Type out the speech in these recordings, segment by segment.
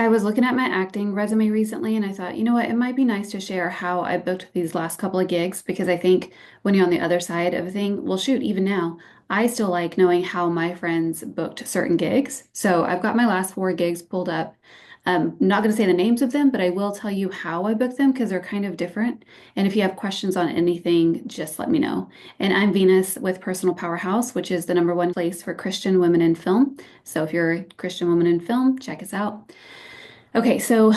I was looking at my acting resume recently and I thought, you know what, it might be nice to share how I booked these last couple of gigs because I think when you're on the other side of a thing, well, shoot, even now, I still like knowing how my friends booked certain gigs. So I've got my last four gigs pulled up. I'm not going to say the names of them, but I will tell you how I booked them because they're kind of different. And if you have questions on anything, just let me know. And I'm Venus with Personal Powerhouse, which is the number one place for Christian women in film. So if you're a Christian woman in film, check us out. Okay, so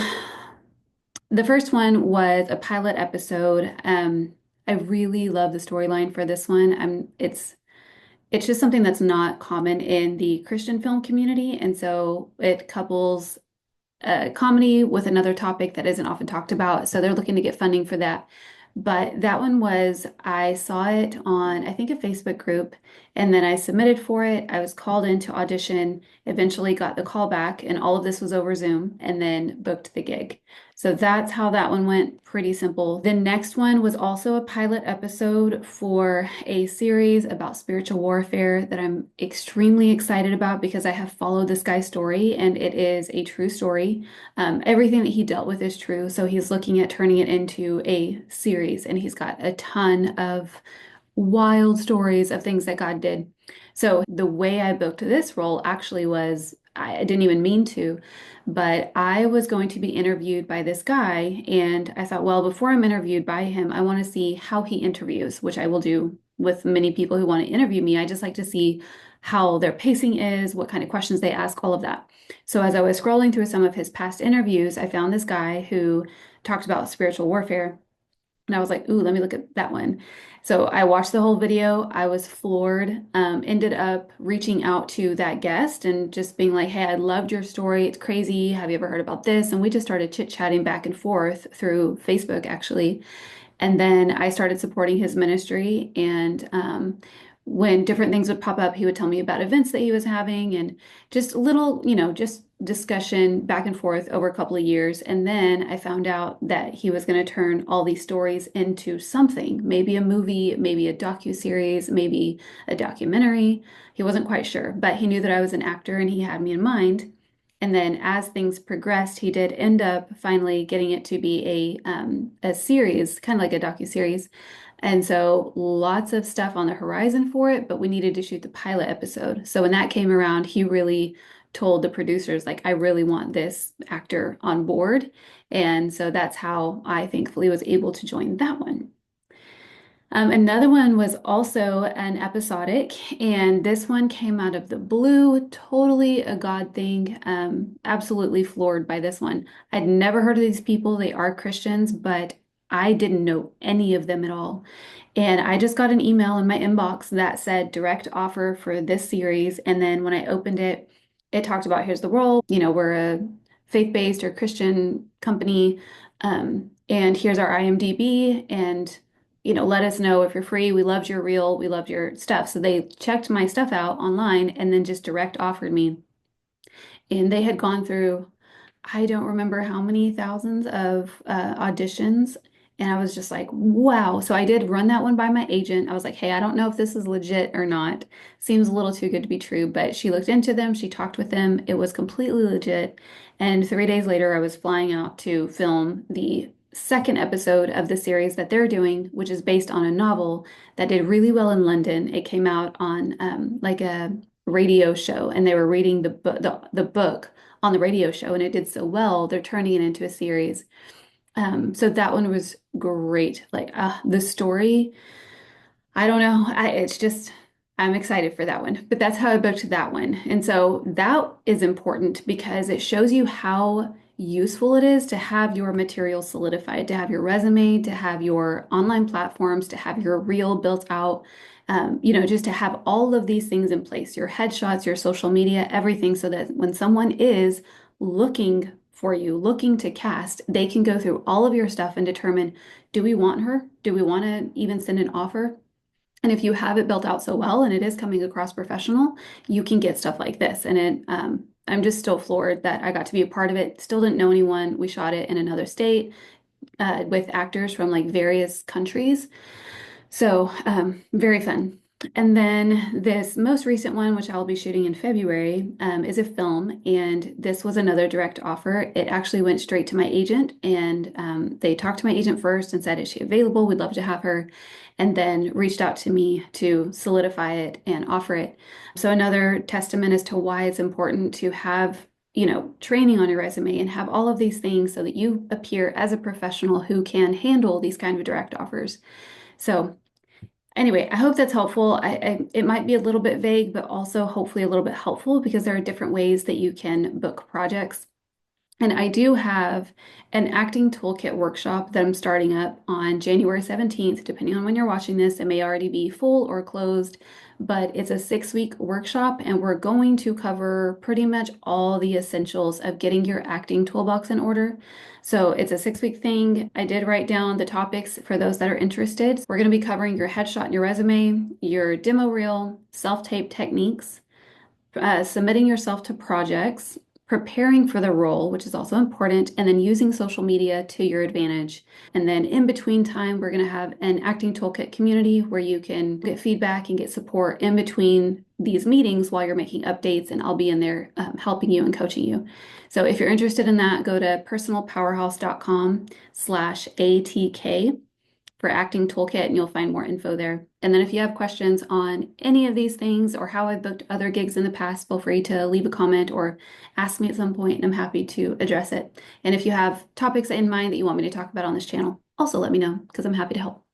the first one was a pilot episode. I really love the storyline for this one. It's just something that's not common in the Christian film community, and so it couples comedy with another topic that isn't often talked about. So they're looking to get funding for that. But that one was, I saw it on, I think, a Facebook group, and then I submitted for it. I was called in to audition, eventually got the call back, and all of this was over Zoom, and then booked the gig. So that's how that one went. Pretty simple. The next one was also a pilot episode for a series about spiritual warfare that I'm extremely excited about because I have followed this guy's story and it is a true story. Everything that he dealt with is true. So he's looking at turning it into a series and he's got a ton of wild stories of things that God did. So the way I booked this role actually was, I didn't even mean to, but I was going to be interviewed by this guy. And I thought, well, before I'm interviewed by him, I want to see how he interviews, which I will do with many people who want to interview me. I just like to see how their pacing is, what kind of questions they ask, all of that. So as I was scrolling through some of his past interviews, I found this guy who talked about spiritual warfare. And I was like, ooh, let me look at that one. So I watched the whole video. I was floored. Ended up reaching out to that guest and just being like, hey, I loved your story. It's crazy. Have you ever heard about this? And we just started chit-chatting back and forth through Facebook, actually. And then I started supporting his ministry. And when different things would pop up, he would tell me about events that he was having and just little, just discussion back and forth over a couple of years. And then I found out that he was going to turn all these stories into something, maybe a movie, maybe a docu-series, maybe a documentary. He wasn't quite sure, but he knew that I was an actor and he had me in mind. And then as things progressed, he did end up finally getting it to be a series, kind of like a docu-series. And so lots of stuff on the horizon for it, but we needed to shoot the pilot episode. So when that came around, he really told the producers, like, I really want this actor on board. And so that's how I thankfully was able to join that one. Another one was also an episodic, and this one came out of the blue, totally a God thing. Absolutely floored by this one. I'd never heard of these people. They are Christians, but I didn't know any of them at all. And I just got an email in my inbox that said direct offer for this series. And then when I opened it, it talked about here's the role. We're a faith-based or Christian company. And here's our IMDb. And let us know if you're free. We loved your reel. We loved your stuff. So they checked my stuff out online and then just direct offered me. And they had gone through, I don't remember how many thousands of auditions. And I was just like, wow. So I did run that one by my agent. I was like, hey, I don't know if this is legit or not. Seems a little too good to be true. But she looked into them. She talked with them. It was completely legit. And 3 days later, I was flying out to film the second episode of the series that they're doing, which is based on a novel that did really well in London. It came out on like a radio show, and they were reading the book on the radio show, and it did so well, they're turning it into a series. So that one was great. Like the story, I don't know. It's just, I'm excited for that one. But that's how I booked that one. And so that is important because it shows you how useful it is to have your material solidified, to have your resume, to have your online platforms, to have your reel built out, just to have all of these things in place, your headshots, your social media, everything, so that when someone is looking for you, looking to cast, they can go through all of your stuff and determine, do we want her? Do we want to even send an offer? And if you have it built out so well and it is coming across professional, you can get stuff like this. And I'm just still floored that I got to be a part of it. Still didn't know anyone. We shot it in another state with actors from like various countries. So very fun. And then this most recent one, which I'll be shooting in February, is a film. And this was another direct offer. It actually went straight to my agent, and they talked to my agent first and said, is she available? We'd love to have her. And then reached out to me to solidify it and offer it. So another testament as to why it's important to have, training on your resume and have all of these things so that you appear as a professional who can handle these kind of direct offers. So anyway, I hope that's helpful. It might be a little bit vague, but also hopefully a little bit helpful because there are different ways that you can book projects. And I do have an acting toolkit workshop that I'm starting up on January 17th. Depending on when you're watching this, it may already be full or closed, but it's a 6-week workshop, and we're going to cover pretty much all the essentials of getting your acting toolbox in order. So it's a 6-week thing. I did write down the topics for those that are interested. We're going to be covering your headshot and your resume, your demo reel, self-tape techniques, submitting yourself to projects, preparing for the role, which is also important, and then using social media to your advantage. And then in between time, we're going to have an acting toolkit community where you can get feedback and get support in between these meetings while you're making updates, and I'll be in there helping you and coaching you. So if you're interested in that, go to personalpowerhouse.com/ATK for acting toolkit, and you'll find more info there. And then if you have questions on any of these things or how I've booked other gigs in the past, feel free to leave a comment or ask me at some point, and I'm happy to address it. And if you have topics in mind that you want me to talk about on this channel, also let me know because I'm happy to help.